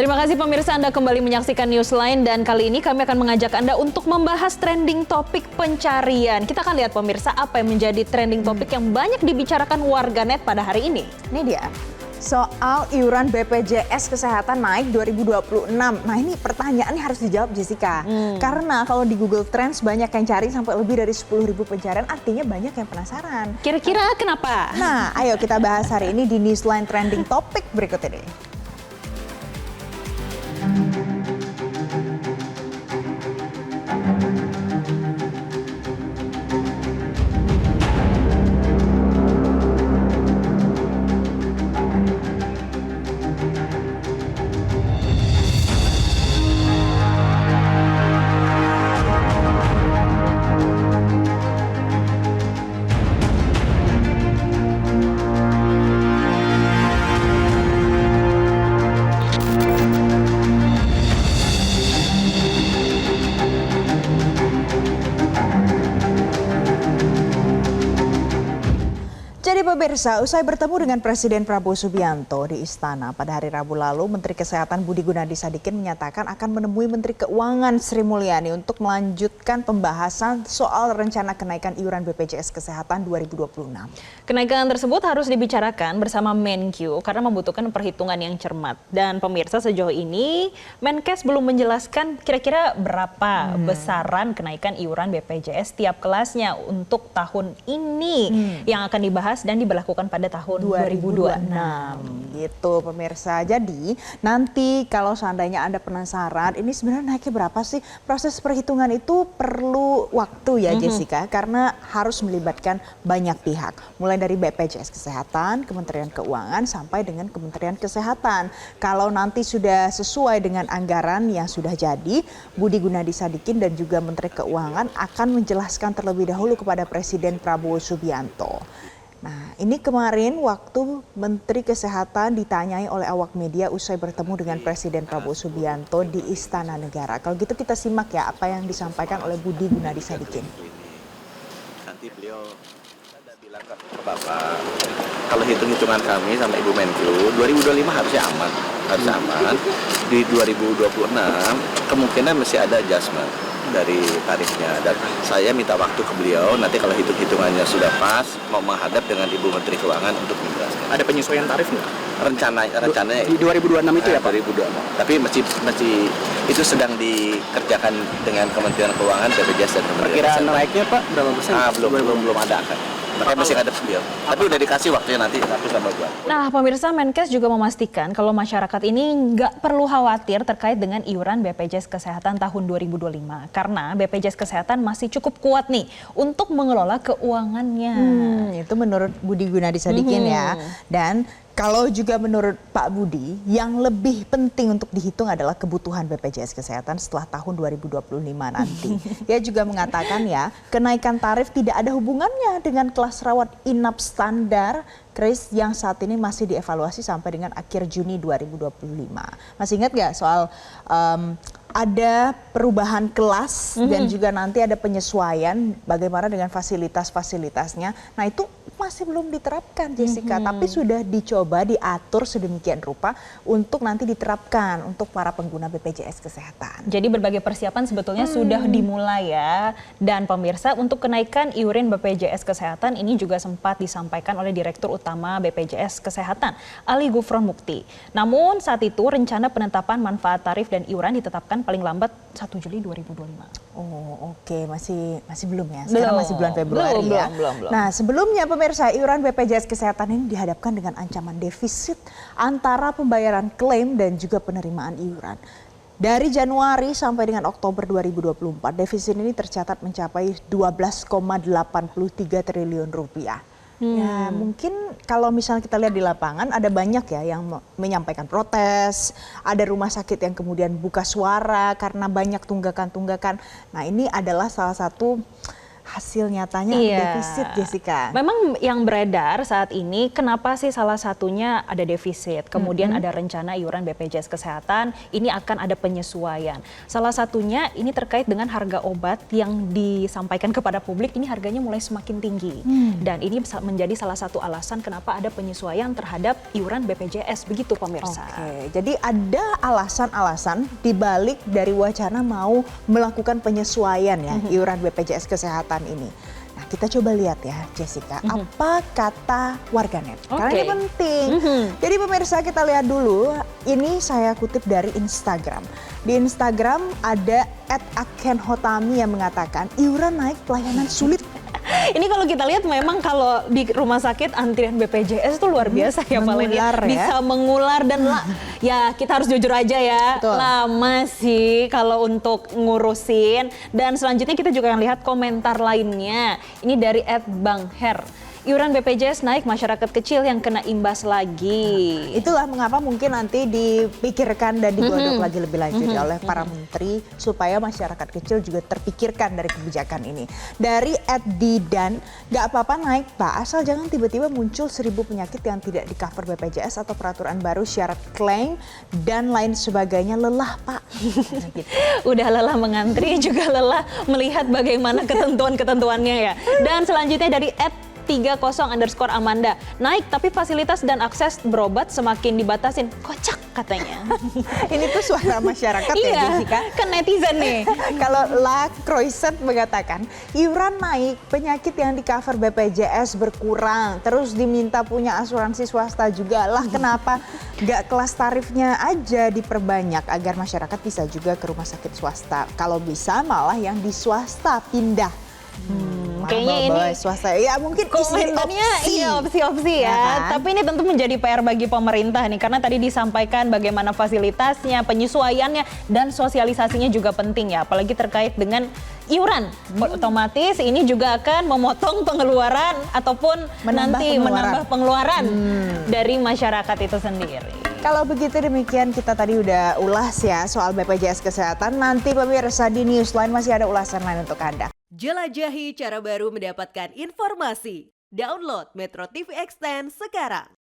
Terima kasih pemirsa, Anda kembali menyaksikan Newsline dan kali ini kami akan mengajak Anda untuk membahas trending topik pencarian. Kita akan lihat pemirsa apa yang menjadi trending topik yang banyak dibicarakan warganet pada hari ini. Ini dia, soal iuran BPJS Kesehatan naik 2026. Nah ini pertanyaannya harus dijawab Jessica. Karena kalau di Google Trends banyak yang cari sampai lebih dari 10.000 pencarian, artinya banyak yang penasaran. Kira-kira kenapa? Nah ayo kita bahas hari ini di Newsline Trending Topik berikut ini. Jadi pemirsa, usai bertemu dengan Presiden Prabowo Subianto di Istana pada hari Rabu lalu, Menteri Kesehatan Budi Gunadi Sadikin menyatakan akan menemui Menteri Keuangan Sri Mulyani untuk melanjutkan pembahasan soal rencana kenaikan iuran BPJS Kesehatan 2026. Kenaikan tersebut harus dibicarakan bersama Menkyu karena membutuhkan perhitungan yang cermat. Dan pemirsa, sejauh ini Menkes belum menjelaskan kira-kira berapa besaran kenaikan iuran BPJS tiap kelasnya untuk tahun ini yang akan dibahas dan diberlakukan pada tahun 2026. Gitu pemirsa. Jadi nanti kalau seandainya Anda penasaran ini sebenarnya naiknya berapa sih? Proses perhitungan itu perlu waktu ya Jessica, karena harus melibatkan banyak pihak. Mulai dari BPJS Kesehatan, Kementerian Keuangan sampai dengan Kementerian Kesehatan. Kalau nanti sudah sesuai dengan anggaran yang sudah jadi, Budi Gunadi Sadikin dan juga Menteri Keuangan akan menjelaskan terlebih dahulu kepada Presiden Prabowo Subianto. Nah, ini kemarin waktu Menteri Kesehatan ditanyai oleh awak media usai bertemu dengan Presiden Prabowo Subianto di Istana Negara. Kalau gitu kita simak ya apa yang disampaikan oleh Budi Gunadi Sadikin. Nanti beliau bilang ke Bapak, kalau hitung-hitungan kami sama Ibu Menkyu, 2025 harusnya aman. Di 2026 kemungkinan masih ada adjustment dari tarifnya, dan saya minta waktu ke beliau nanti kalau hitung-hitungannya sudah pas mau menghadap dengan Ibu Menteri Keuangan untuk menjelaskan. Ada penyesuaian tarif nggak? Rencananya di 2026 itu ya Pak? 2026. Tapi masih itu sedang dikerjakan dengan Kementerian Keuangan, BPJS dan Kementerian Perkiraan Kesehatan. naiknya Pak berapa persen? Belum ada angkanya. Makanya masih ngadep beliau. Tapi udah dikasih waktunya nanti 1 sama 2. Nah, pemirsa, Menkes juga memastikan kalau masyarakat ini nggak perlu khawatir terkait dengan iuran BPJS Kesehatan tahun 2025. Karena BPJS Kesehatan masih cukup kuat nih untuk mengelola keuangannya. Itu menurut Budi Gunadi Sadikin ya. Dan kalau juga menurut Pak Budi, yang lebih penting untuk dihitung adalah kebutuhan BPJS Kesehatan setelah tahun 2025 nanti. Dia juga mengatakan ya, kenaikan tarif tidak ada hubungannya dengan kelas rawat inap standar Kris yang saat ini masih dievaluasi sampai dengan akhir Juni 2025. Masih ingat nggak soal ada perubahan kelas dan juga nanti ada penyesuaian bagaimana dengan fasilitas-fasilitasnya. Nah itu masih belum diterapkan Jessica, tapi sudah dicoba diatur sedemikian rupa untuk nanti diterapkan untuk para pengguna BPJS Kesehatan. Jadi berbagai persiapan sebetulnya sudah dimulai ya. Dan pemirsa, untuk kenaikan iuran BPJS Kesehatan ini juga sempat disampaikan oleh Direktur Utama BPJS Kesehatan, Ali Gufron Mukti. Namun saat itu rencana penetapan manfaat tarif dan iuran ditetapkan paling lambat 1 Juli 2025. Oh oke, masih belum ya. Sekarang masih bulan Februari ya. Belum. Nah sebelumnya pemirsa, iuran BPJS Kesehatan ini dihadapkan dengan ancaman defisit antara pembayaran klaim dan juga penerimaan iuran. Dari Januari sampai dengan Oktober 2024, defisit ini tercatat mencapai 12,83 triliun rupiah. Ya, mungkin kalau misalnya kita lihat di lapangan ada banyak ya yang menyampaikan protes, ada rumah sakit yang kemudian buka suara karena banyak tunggakan-tunggakan. Nah, ini adalah salah satu hasil nyatanya defisit, Jessica. Memang yang beredar saat ini, kenapa sih salah satunya ada defisit, kemudian ada rencana iuran BPJS Kesehatan, ini akan ada penyesuaian. Salah satunya ini terkait dengan harga obat yang disampaikan kepada publik, ini harganya mulai semakin tinggi. Dan ini menjadi salah satu alasan kenapa ada penyesuaian terhadap iuran BPJS, begitu pemirsa. Oke, jadi ada alasan-alasan dibalik dari wacana mau melakukan penyesuaian ya iuran BPJS Kesehatan ini. Nah, kita coba lihat ya Jessica, apa kata warganet. Karena ini penting. Jadi pemirsa kita lihat dulu, ini saya kutip dari Instagram. Di Instagram ada @akenhotami yang mengatakan iuran naik, pelayanan sulit. Ini kalau kita lihat memang kalau di rumah sakit antrian BPJS itu luar biasa ya Valen, mengular ya. bisa mengular dan ya kita harus jujur aja ya, Betul. lama sih kalau untuk ngurusin. Dan selanjutnya kita juga akan lihat komentar lainnya. Ini dari @bangher. Iuran BPJS naik, masyarakat kecil yang kena imbas lagi. Itulah mengapa mungkin nanti dipikirkan dan digodok lagi lebih lanjut oleh para menteri supaya masyarakat kecil juga terpikirkan dari kebijakan ini. Dari @didan, nggak apa-apa naik Pak, asal jangan tiba-tiba muncul 1000 penyakit yang tidak di cover BPJS atau peraturan baru syarat klaim dan lain sebagainya. Lelah Pak. Gitu. Udah lelah mengantri, juga lelah melihat bagaimana ketentuan-ketentuannya ya. Dan selanjutnya dari @30_Amanda, naik tapi fasilitas dan akses berobat semakin dibatasin. Kocak katanya. Ini tuh suara masyarakat ya Jessica. Kan netizen nih. Kalau La Croisette mengatakan iuran naik, penyakit yang di cover BPJS berkurang, terus diminta punya asuransi swasta juga lah. Kenapa nggak kelas tarifnya aja diperbanyak agar masyarakat bisa juga ke rumah sakit swasta? Kalau bisa malah yang di swasta pindah. Kayaknya ini swasta ya mungkin komentarnya iya opsi-opsi ya. kan? Tapi ini tentu menjadi PR bagi pemerintah nih, karena tadi disampaikan bagaimana fasilitasnya, penyesuaiannya dan sosialisasinya juga penting ya, apalagi terkait dengan iuran. Otomatis ini juga akan memotong pengeluaran ataupun menambah pengeluaran dari masyarakat itu sendiri. Kalau begitu demikian kita tadi udah ulas ya soal BPJS Kesehatan. Nanti pemirsa di Newsline masih ada ulasan lain untuk Anda. Jelajahi cara baru mendapatkan informasi. Download Metro TV Extend sekarang.